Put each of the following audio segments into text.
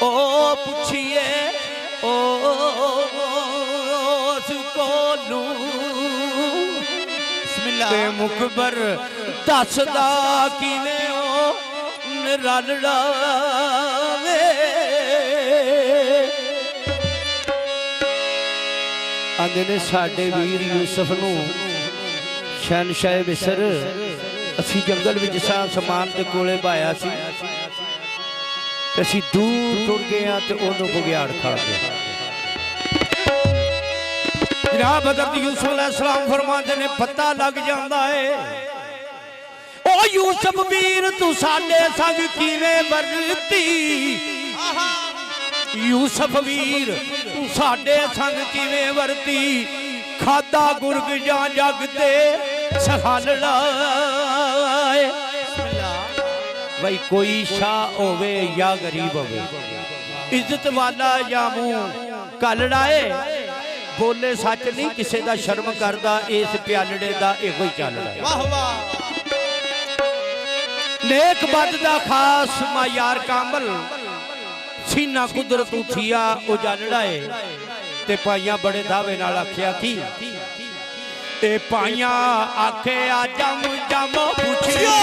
ओ पुछिए उसको मुखबर दसदा किवें ओ निरालड़ा वे आंदे ने साडे वीर यूसुफ नूं शहनशाह मिस्र असी जंगल विच समान के कोले पाया सी असी दूर टुर गए तो उन्होंने बुगियाड़ खा गया। जनाब हज़रत यूसुफ अलैहिस्सलाम फरमाते ने पता लग जाता है ओ यूसुफ वीर तू साडे संग किवें वरती यूसुफ वीर तू साडे संग किवें वरती खादा गुरग जा जग ते सखालड़ा भाई कोई शाह होवे या गरीब होवे इज्जत वाला या मुंह कलड़ाए बोले सच नहीं किसी का शर्म करता इस प्यालड़े का यो ही चलड़ा नेक बद का खास मायार कामल सीना कुदरत उठिया उजालड़ा है ते पाइया बड़े दावे नाल आखिया की ते पाइया आखे आ जम जम पूछिया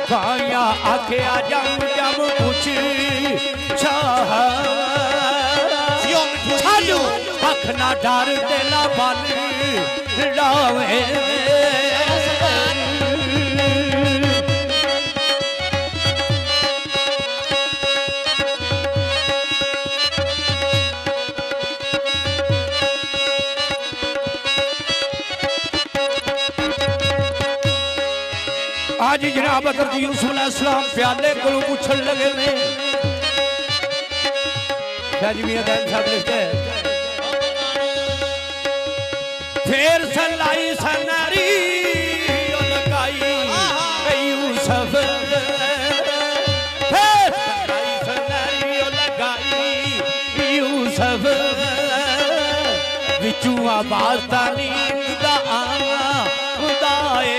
पाइया आखे आ जम जम पूछ अख ना डर दिला बल लावे आज जनाब हज़रत यूसुफ अलैहिस्सलाम प्याले को पूछन लगे ने फिर सलाई सनारी लगाई यूसुफ फिर सलाई सनारी लगाई यूसुफ विचू आवाज तानी दा खुदाए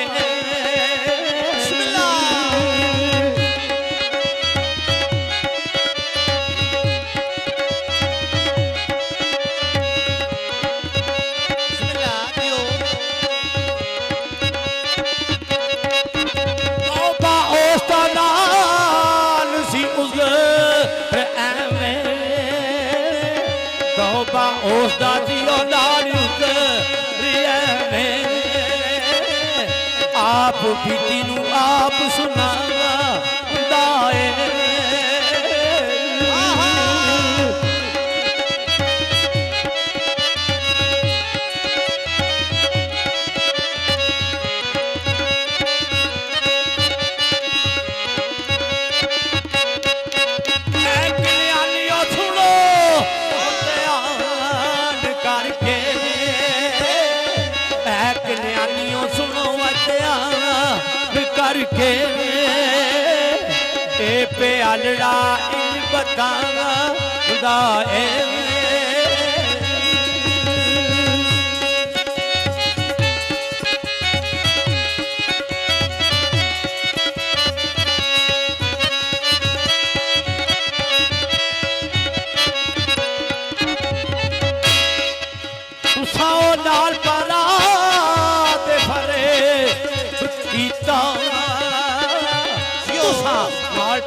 उस दादियों आप बीती नू आप सुना दाए करके ए प्यालड़ा इन बतावा खुदाए तुसाओ नाल परा दे भरे कीता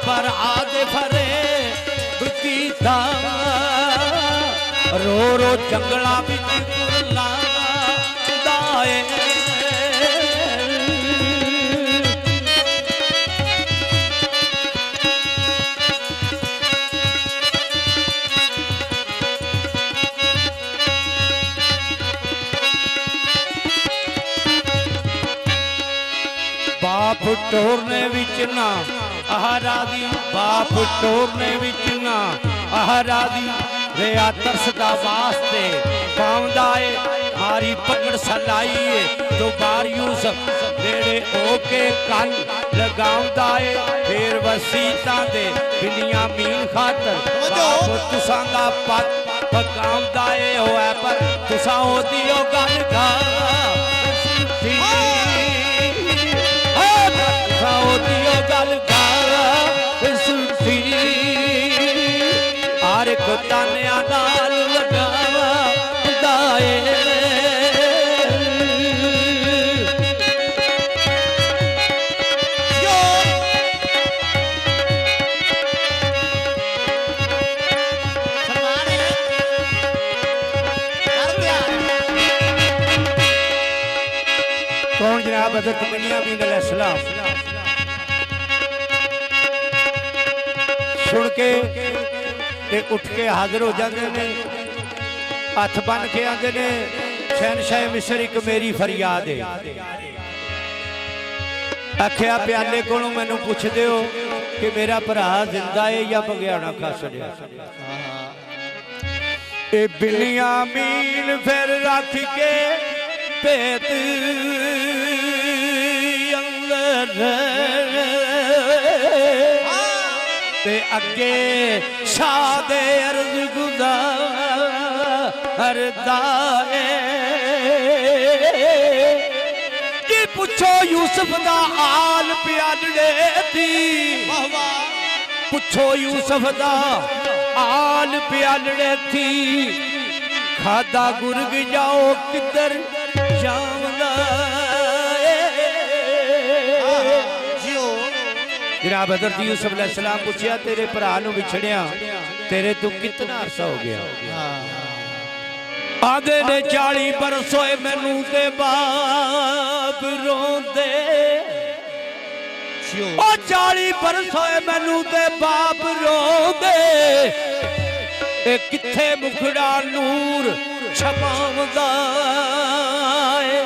पर आदे भरे कीता रो रो जंगला बिच कुरला दाए बाप टोरने विच ना आहरादी बाप टोरने विच ना आहरादी वे तरसदा वास्ते पाउंदाए मारी पकड़ सलाइए तो बार यूसुफ नेड़े ओके कन लगाउंदाए फिर वसीता दे बिन्यामीन खातर बाप तुसां दा पत पकाउंदाए होए पर तुसां ओदी ओ गल गा तुसां ओदी ओ गल गा हजरत बिन्यामीन अलैहिस्सलाम सुन के ते उठ के हाजिर हो जाते ने, हथ बन के आते ने शहनशाह मिस्र एक मेरी फरियाद है। आखिया प्याले को मैनू पुछ दियो कि मेरा भरा जिंदा है या बघियाड़ा खा छड़िया। ए बिन्यामीन फिर रख के पेट अंदर ते अगे शादे अर्ज गुज़ारदा है कि पुछो यूसुफ दा हाल प्याले थी, पुछो यूसुफ दा हाल प्याले थी, खादा गुरग जाओ किधर जावदा जनाब हज़रत यूसुफ अलैहिस्सलाम पूछया तेरे भरा नूं विछड़िया तेरे तू कितना अरसा हो गया? आदे ने 40 बरस होए मैनू ते बाप रोंदे, ओ 40 बरस होए मैनू ते बाप रोंदे, ए किथे मुखड़ा नूर छपावदा है।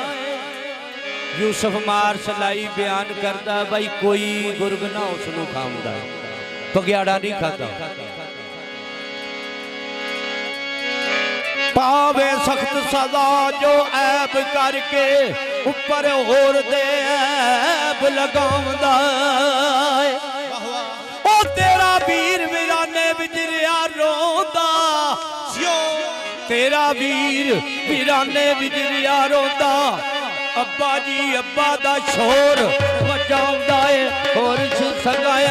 यूसुफ मार सलाई बयान करता भाई कोई गुरग ना उसनू खांदा, बघियाड़ा नहीं खाता। पावे सख्त सजा जो ऐब करके ऊपर होर दे ऐब लगावदा है। ओ तेरा वीर वीराने विच रिया रोंदा, तेरा वीर वीराने विच रिया रोंदा, अब्बा जी अब्बा दा शोर मचाउंदा है होर सगाए